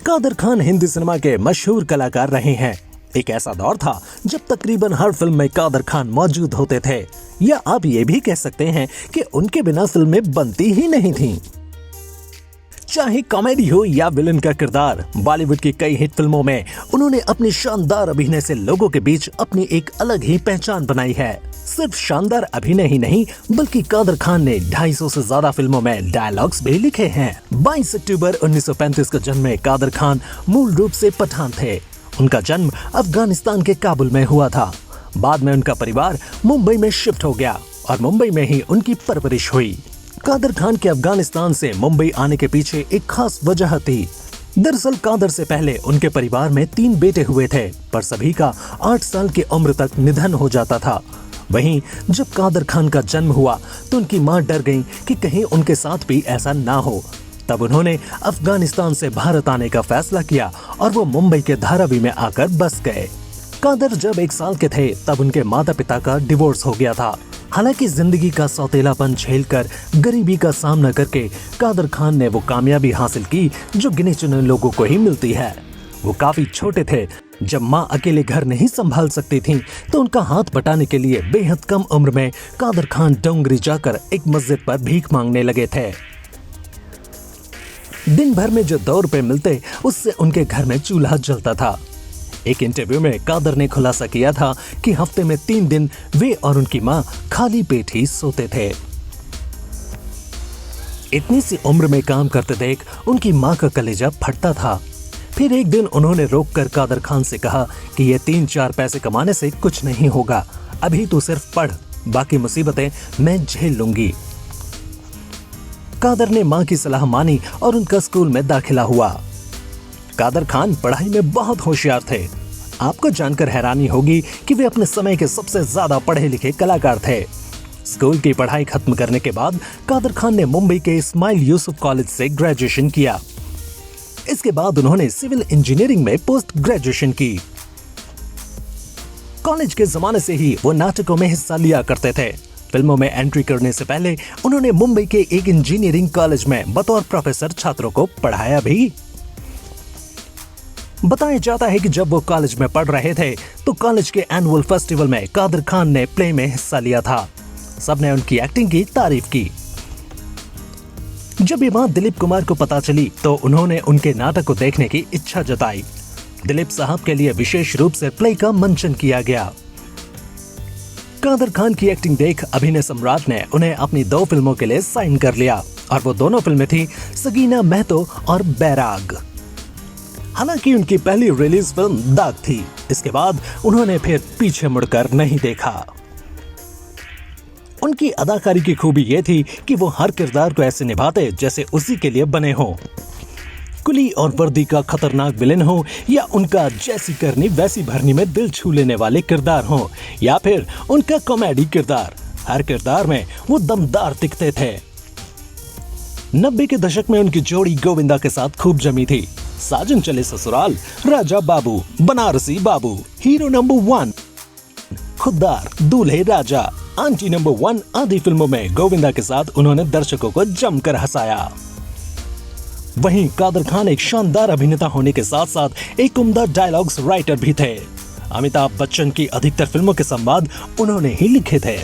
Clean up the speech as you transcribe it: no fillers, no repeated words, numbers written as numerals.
Kader Khan Hindi cinema के मशहूर कलाकार रहे हैं। एक ऐसा दौर था जब तकरीबन हर फिल्म में कादर खान मौजूद होते थे, या आप ये भी कह सकते हैं कि उनके बिना फिल्में बनती ही नहीं थीं। चाहे कॉमेडी हो या विलन का किरदार, बॉलीवुड की कई हिट फिल्मों में उन्होंने अपनी शानदार अभिनय से लोगों के बीच अपनी एक अलग ही पहचान बनाई है। सिर्फ शानदार अभिनय ही नहीं, बल्कि कादर खान ने 250 से ज्यादा फिल्मों में डायलॉग्स भी लिखे हैं। 22 अक्टूबर 1935 को जन्मे कादर खान मूल रूप से पठान थे। उनका जन्म अफगानिस्तान के काबुल में हुआ था। बाद में उनका परिवार मुंबई में शिफ्ट हो गया और मुंबई में ही उनकी परवरिश हुई। कादर खान के अफगानिस्तान से मुंबई आने के पीछे एक खास वजह थी। दरअसल कादर से पहले उनके परिवार में 3 बेटे हुए थे, पर सभी का 8 साल की उम्र तक निधन हो जाता था। वहीं जब कादर खान का जन्म हुआ तो उनकी मां डर गईं कि कहीं उनके साथ भी ऐसा ना हो। तब उन्होंने अफगानिस्तान से भारत आने का फैसला किया और वो मुंबई के धारावी में आकर बस गए। कादर जब 1 साल के थे तब उनके माता पिता का डिवोर्स हो गया था। हालांकि जिंदगी का सौतेलापन झेलकर गरीबी का सामना करके कादर खान ने वो कामयाबी हासिल की जो गिने चुने लोगों को ही मिलती है। वो काफी छोटे थे जब माँ अकेले घर नहीं संभाल सकती थीं, तो उनका हाथ बटाने के लिए बेहद कम उम्र में कादर खान डोंगरी जाकर एक मस्जिद पर भीख मांगने लगे थे। दिन भर में जो 2 रुपए मिलते उससे उनके घर में चूल्हा जलता था। एक इंटरव्यू में कादर ने खुलासा किया था कि हफ्ते में 3 दिन वे और उनकी मां खाली पेट ही सोते थे। इतनी सी उम्र में काम करते देख उनकी मां का कलेजा फटता था। फिर एक दिन उन्होंने रोककर कादर खान से कहा कि ये 3-4 पैसे कमाने से कुछ नहीं होगा, अभी तो सिर्फ पढ़, बाकी मुसीबतें मैं झेल लूंगी। कादर ने मां की सलाह मानी और उनका स्कूल में दाखिला हुआ। कादर खान पढ़ाई में बहुत होशियार थे। आपको जानकर हैरानी होगी कि वे अपने समय के सबसे ज्यादा पढ़े लिखे कलाकार थे। स्कूल की पढ़ाई खत्म करने के बाद कादर खान ने मुंबई के इस्माइल यूसुफ कॉलेज से ग्रेजुएशन किया। इसके बाद उन्होंने सिविल इंजीनियरिंग में पोस्ट ग्रेजुएशन की। कॉलेज के जमाने से ही वो नाटकों में हिस्सा लिया करते थे। फिल्मों में एंट्री करने से पहले उन्होंने मुंबई के एक इंजीनियरिंग कॉलेज में बतौर प्रोफेसर छात्रों को पढ़ाया भी। बताया जाता है कि जब वो कॉलेज में पढ़ रहे थे तो कॉलेज के एनुअल फेस्टिवल में कादर खान ने प्ले में हिस्सा लिया था। सबने उनकी एक्टिंग की तारीफ की। जब ये बात दिलीप कुमार को पता चली तो उन्होंने उनके नाटक को देखने की इच्छा जताई। दिलीप साहब के लिए विशेष रूप से प्ले का मंचन किया गया। कादर खान की एक्टिंग देख अभिनय सम्राट ने उन्हें अपनी 2 फिल्मों के लिए साइन कर लिया और वो दोनों फिल्में थी सगीना महतो और बैराग। हालांकि उनकी पहली रिलीज फिल्म दाग थी। इसके बाद उन्होंने फिर पीछे मुड़कर नहीं देखा। उनकी अदाकारी की खूबी ये थी कि वो हर किरदार को ऐसे निभाते जैसे उसी के लिए बने हो। कुली और वर्दी का खतरनाक विलेन हो या उनका जैसी करनी वैसी भरनी में दिल छू लेने वाले किरदार हो या फिर उनका कॉमेडी किरदार, हर किरदार में वो दमदार दिखते थे। 90 के दशक में उनकी जोड़ी गोविंदा के साथ खूब जमी थी। साजन चले ससुराल, राजा बाबू, बनारसी बाबू, हीरो नंबर 1, खुददार, दूल्हे राजा, आंटी नंबर 1 आदि फिल्मों में गोविंदा के साथ उन्होंने दर्शकों को जमकर हंसाया। वहीं कादर खान एक शानदार अभिनेता होने के साथ साथ एक उम्दा डायलॉग्स राइटर भी थे। अमिताभ बच्चन की अधिकतर फिल्मों के संवाद उन्होंने ही लिखे थे।